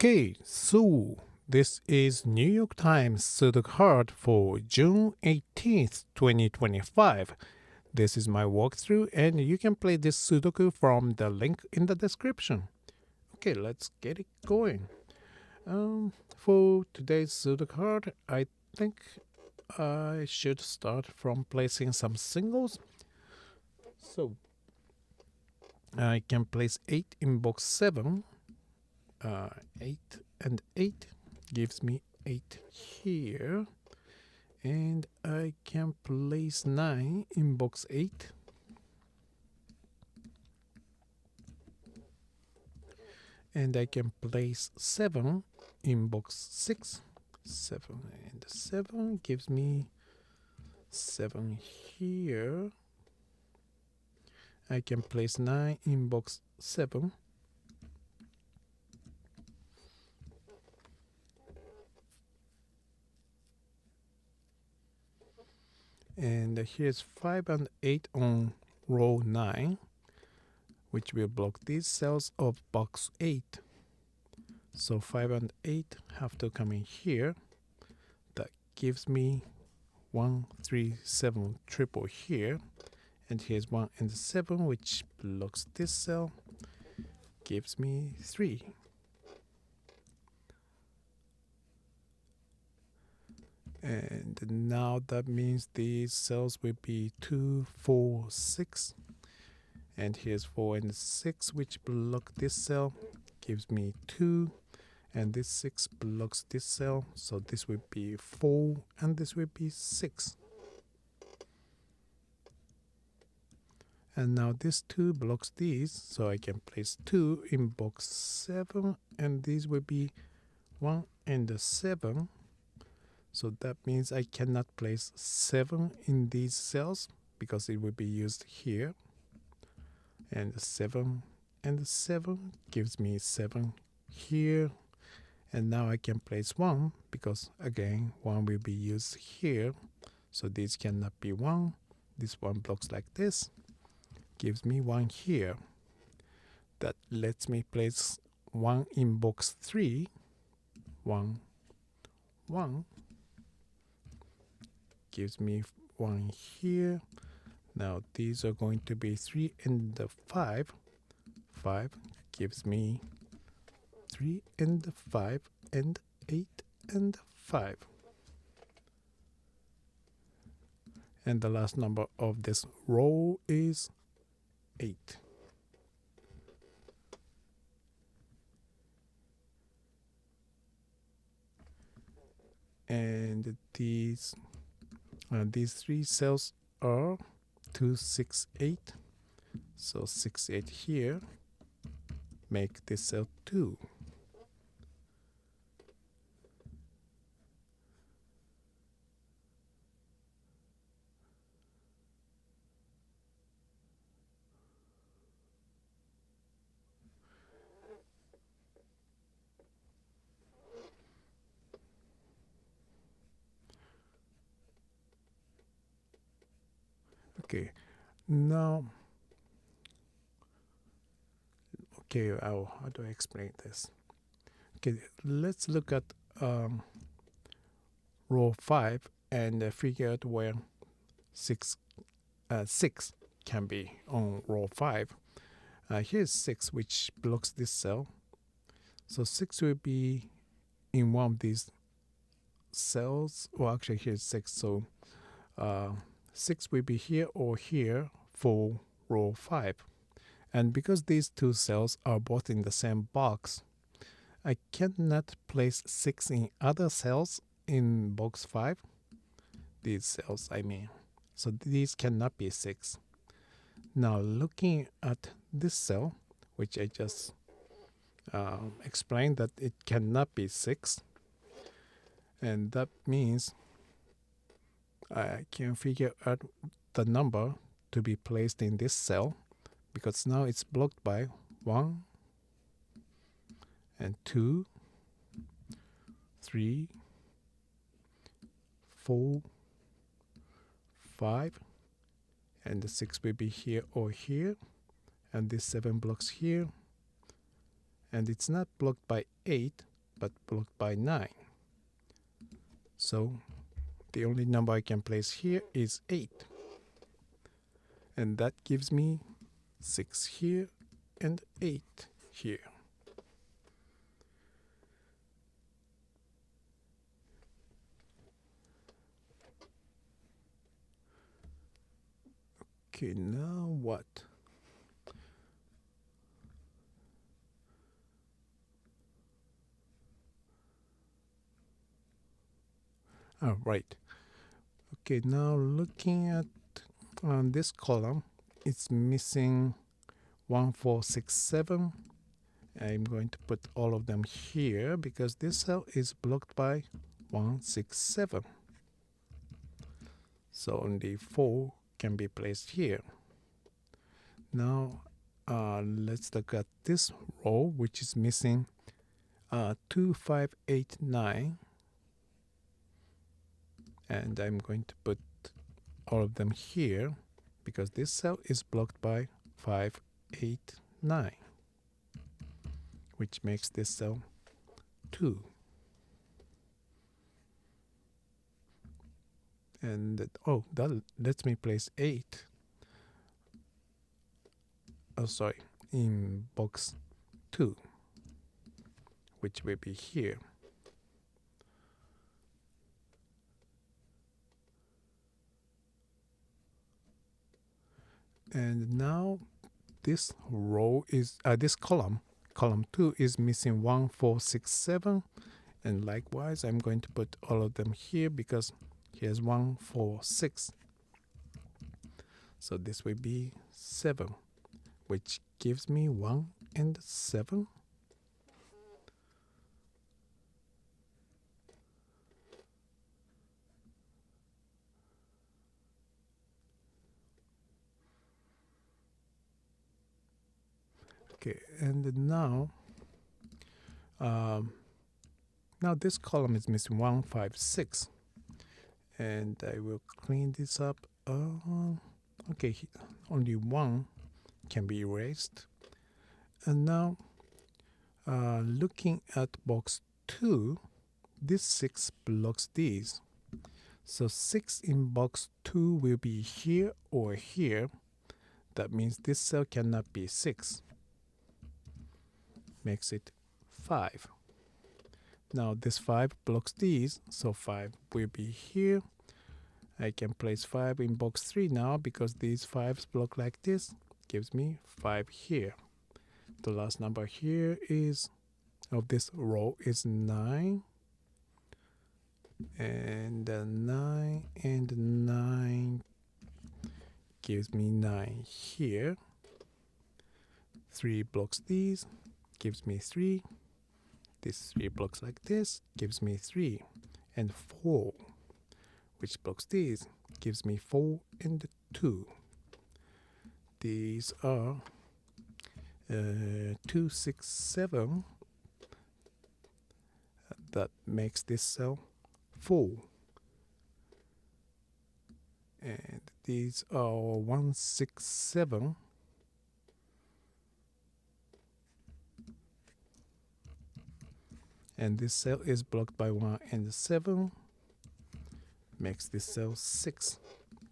Okay, so this is New York Times Sudoku Hard for June 18th, 2025. This is my walkthrough, and you can play this Sudoku from the link in the description. Okay, let's get it going. For today's Sudoku Hard, I think I should start from placing some singles. So I can place 8 in box 7. 8 and 8 gives me 8 here, and I can place 9 in box 8, and I can place 7 in box 6. 7 and 7 gives me 7 here. I can place 9 in box 7. And here's 5 and 8 on row 9, which will block these cells of box 8. So 5 and 8 have to come in here. That gives me 1, 3, 7 triple here. And here's 1 and 7, which blocks this cell, gives me 3. And now that means these cells will be 2, 4, 6. And here's 4 and 6, which block this cell, gives me 2. And this 6 blocks this cell, so this will be 4, and this will be 6. And now this 2 blocks these, so I can place 2 in box 7, and these will be 1 and 7. So that means I cannot place 7 in these cells because it will be used here. And 7 and 7 gives me 7 here. And now I can place 1 because again 1 will be used here. So this cannot be 1. This one blocks like this. Gives me 1 here. That lets me place 1 in box 3. 1, 1. Gives me 1 here. Now these are going to be 3 and 5. 5 gives me 3 and 5 and 8 and 5. And the last number of this row is 8. And these 3 cells are 2, 6, 8. So 6, 8 here. Make this cell 2. Okay, now, how do I explain this? Okay, let's look at row 5 and figure out where 6 can be on row 5. Here's 6, which blocks this cell. So 6 will be in one of these cells. Well, actually, here's 6. So 6 will be here or here for row 5. And because these 2 cells are both in the same box, I cannot place 6 in other cells in box 5. These cells, I mean. So these cannot be 6. Now looking at this cell, which I just explained that it cannot be 6. And that means I can figure out the number to be placed in this cell, because now it's blocked by 1 and 2, 3, 4, 5, and the 6 will be here or here, and this 7 blocks here, and it's not blocked by 8, but blocked by 9. So the only number I can place here is 8. And that gives me 6 here and 8 here. Okay, now what? Oh, right. Okay, now looking at this column, it's missing 1, 4, 6, 7. I'm going to put all of them here because this cell is blocked by 1, 6, 7. So only 4 can be placed here. Now let's look at this row, which is missing 2, 5, 8, 9. And I'm going to put all of them here because this cell is blocked by 5, 8, 9, which makes this cell 2. And that lets me place 8. Oh, sorry, in box 2, which will be here. And now this row is this column 2 is missing 1, 4, 6, 7, and likewise I'm going to put all of them here because here's 1, 4, 6. So this will be 7, which gives me 1 and 7. Okay, and now this column is missing 1, 5, 6, and I will clean this up. Okay, only 1 can be erased. And now looking at box 2, this 6 blocks these. So 6 in box 2 will be here or here. That means this cell cannot be 6. Makes it 5. Now this 5 blocks these, so 5 will be here. I can place 5 in box 3 now because these 5s block like this. Gives me 5 here. The last number here is of this row is 9. And 9 and 9 gives me 9 here. 3 blocks these, gives me 3. This 3 blocks like this, gives me 3. And 4, which blocks these, gives me 4 and 2. These are 2, 6, 7. That makes this cell 4. And these are 1, 6, 7. And this cell is blocked by 1 and 7. Makes this cell 6.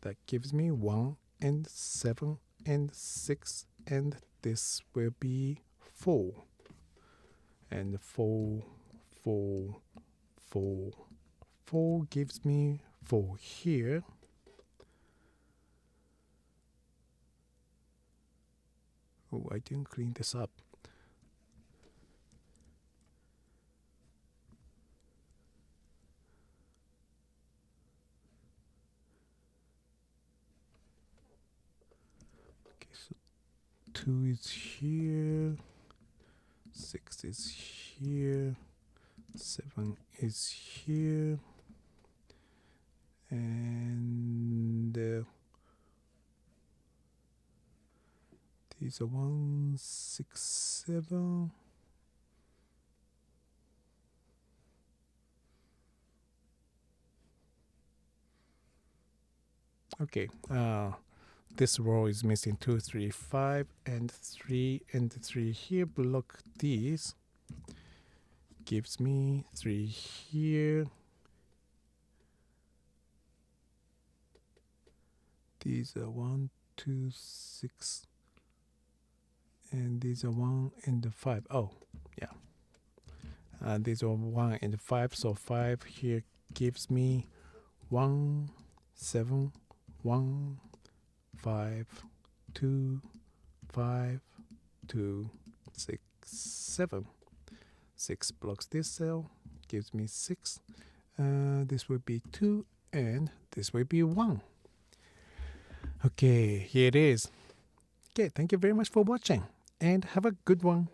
That gives me 1 and 7 and 6. And this will be 4. And 4, 4, 4, 4 gives me 4 here. Oh, I didn't clean this up. Okay, so 2 is here, 6 is here, 7 is here, and these are 1, 6, 7. Okay, this row is missing 2, 3, 5, and 3 and 3 here. Block these. gives me 3 here. These are 1, 2, 6. And these are 1 and 5. Oh, yeah. These are 1 and 5. So 5 here gives me 1, 7, 1, 5, 2, 5, 2, 6, 7. 6 blocks this cell, gives me 6. This will be 2, and this will be 1. Okay, here it is. Okay, thank you very much for watching, and have a good one.